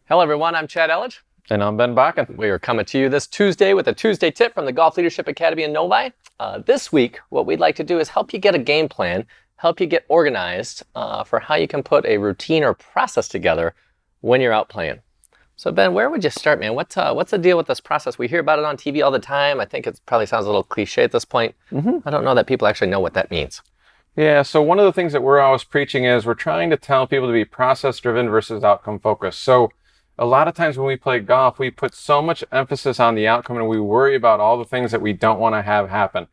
Hello everyone, I'm Chad Elledge. And I'm Ben Bockin. We are coming to you this Tuesday with a Tuesday tip from the Golf Leadership Academy in Novi. This week, what we'd like to do is help you get a game plan, help you get organized for how you can put a routine or process together when you're out playing. So Ben, where would you start, man? What's the deal with this process? We hear about it on TV all the time. I think it probably sounds a little cliche at this point. I don't know that people actually know what that means. Yeah, so one of the things that we're always preaching is we're trying to tell people to be process-driven versus outcome-focused. So a lot of times when we play golf, we put so much emphasis on the outcome and we worry about all the things that we don't want to have happen.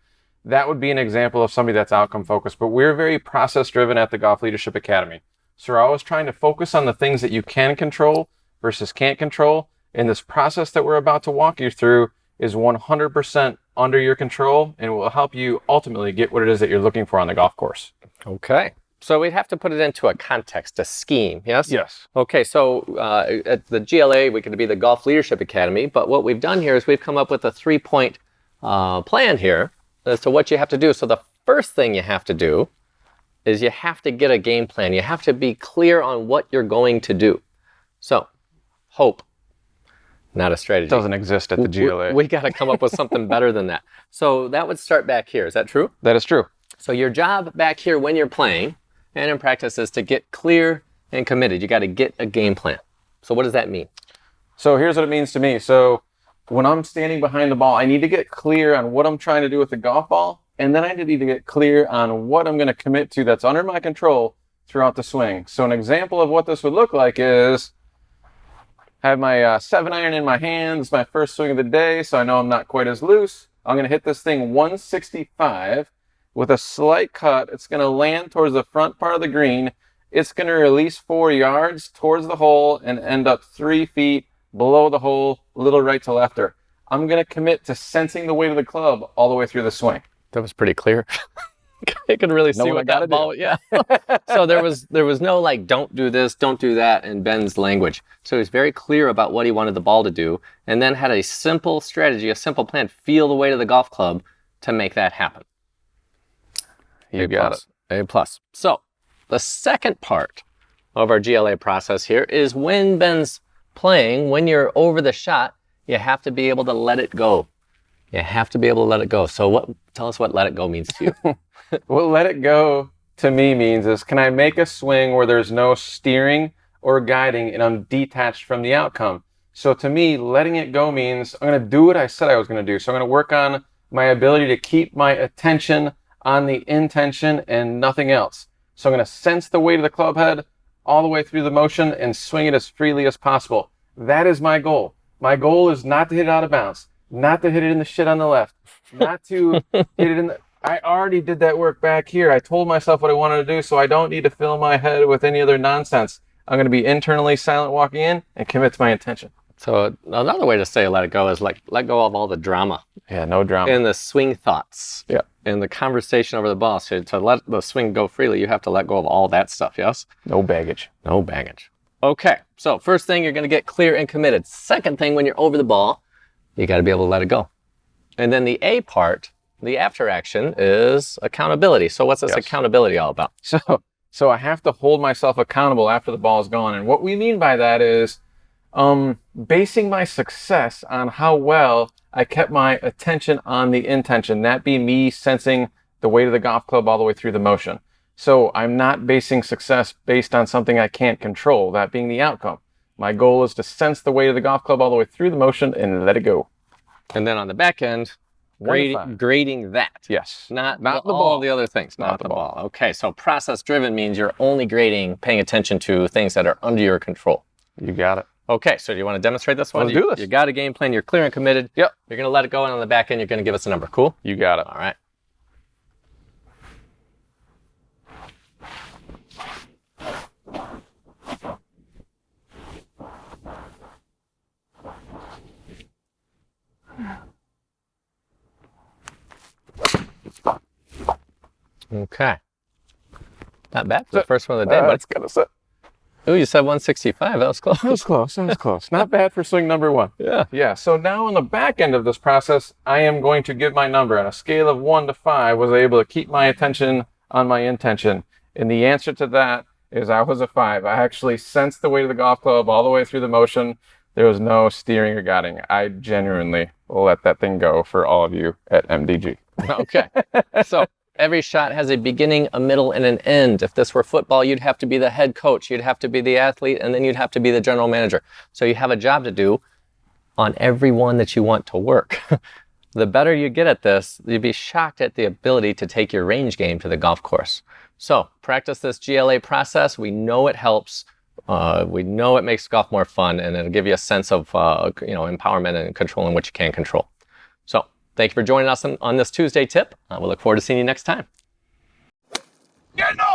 That would be an example of somebody that's outcome-focused, but we're very process-driven at the Golf Leadership Academy. So we're always trying to focus on the things that you can control versus can't control, and this process that we're about to walk you through is 100% under your control and will help you ultimately get what it is that you're looking for on the golf course. Okay. So we'd have to put it into a context, a scheme, yes? Yes. Okay, so at the GLA, we could be the Golf Leadership Academy, but what we've done here is we've come up with a 3-point plan here as to what you have to do. So the first thing you have to do is you have to get a game plan. You have to be clear on what you're going to do. So, hope, not a strategy. Doesn't exist at the GLA. We got to come up with something better than that. So that would start back here. Is that true? That is true. So your job back here when you're playing and in practice is to get clear and committed. You got to get a game plan. So what does that mean? So here's what it means to me. So when I'm standing behind the ball, I need to get clear on what I'm trying to do with the golf ball. And then I need to get clear on what I'm going to commit to that's under my control throughout the swing. So an example of what this would look like is I have my 7-iron in my hand. It's my first swing of the day, so I know I'm not quite as loose. I'm going to hit this thing 165 with a slight cut. It's going to land towards the front part of the green. It's going to release 4 yards towards the hole and end up 3 feet below the hole, a little right to lefter. I'm going to commit to sensing the weight of the club all the way through the swing. That was pretty clear. I could really see what that ball. Yeah. So there was no like, don't do this, don't do that in Ben's language. So he was very clear about what he wanted the ball to do, and then had a simple strategy, a simple plan. Feel the weight of the golf club to make that happen. You got it. A+. So the second part of our GLA process here is when Ben's playing, when you're over the shot, you have to be able to let it go. You have to be able to let it go. So tell us what let it go means to you. What let it go to me means is, can I make a swing where there's no steering or guiding and I'm detached from the outcome? So to me, letting it go means I'm going to do what I said I was going to do. So I'm going to work on my ability to keep my attention on the intention and nothing else. So I'm going to sense the weight of the club head all the way through the motion and swing it as freely as possible. That is my goal. My goal is not to hit it out of bounds, not to hit it in the shit on the left, not to hit it in the... I already did that work back here. I told myself what I wanted to do, so I don't need to fill my head with any other nonsense. I'm going to be internally silent walking in and commit to my intention. So another way to say let it go is like let go of all the drama. Yeah, no drama. And the swing thoughts. Yeah. And the conversation over the ball. So to let the swing go freely, you have to let go of all that stuff, yes? No baggage. No baggage. Okay, so first thing, you're going to get clear and committed. Second thing, when you're over the ball, you got to be able to let it go. And then the A part, the after action, is accountability. So what's this accountability all about? So I have to hold myself accountable after the ball is gone. And what we mean by that is basing my success on how well I kept my attention on the intention. That be me sensing the weight of the golf club all the way through the motion. So I'm not basing success based on something I can't control, that being the outcome. My goal is to sense the weight of the golf club all the way through the motion and let it go. And then on the back end, grading that. Yes. Not the ball. All the other things. Not the ball. Okay, so process-driven means you're only grading, paying attention to things that are under your control. You got it. Okay, so do you want to demonstrate this one? Let's do this. You got a game plan. You're clear and committed. Yep. You're going to let it go, and on the back end, you're going to give us a number. Cool? You got it. All right. Okay. Not bad for the first one of the day, but it's gonna sit. Oh, you said 165. That was close. That was close. Not bad for swing number one. Yeah. So now on the back end of this process, I am going to give my number. On a scale of 1 to 5, was I able to keep my attention on my intention? And the answer to that is I was a 5. I actually sensed the weight of the golf club all the way through the motion. There was no steering or guiding. I genuinely will let that thing go for all of you at MDG. Okay. So every shot has a beginning, a middle, and an end. If this were football, you'd have to be the head coach, you'd have to be the athlete, and then you'd have to be the general manager. So you have a job to do on every one that you want to work. The better you get at this, you'd be shocked at the ability to take your range game to the golf course. So practice this GLA process. We know it helps. We know it makes golf more fun, and it'll give you a sense of empowerment and controlling what you can control. So thank you for joining us on this Tuesday tip. We'll look forward to seeing you next time. Get no!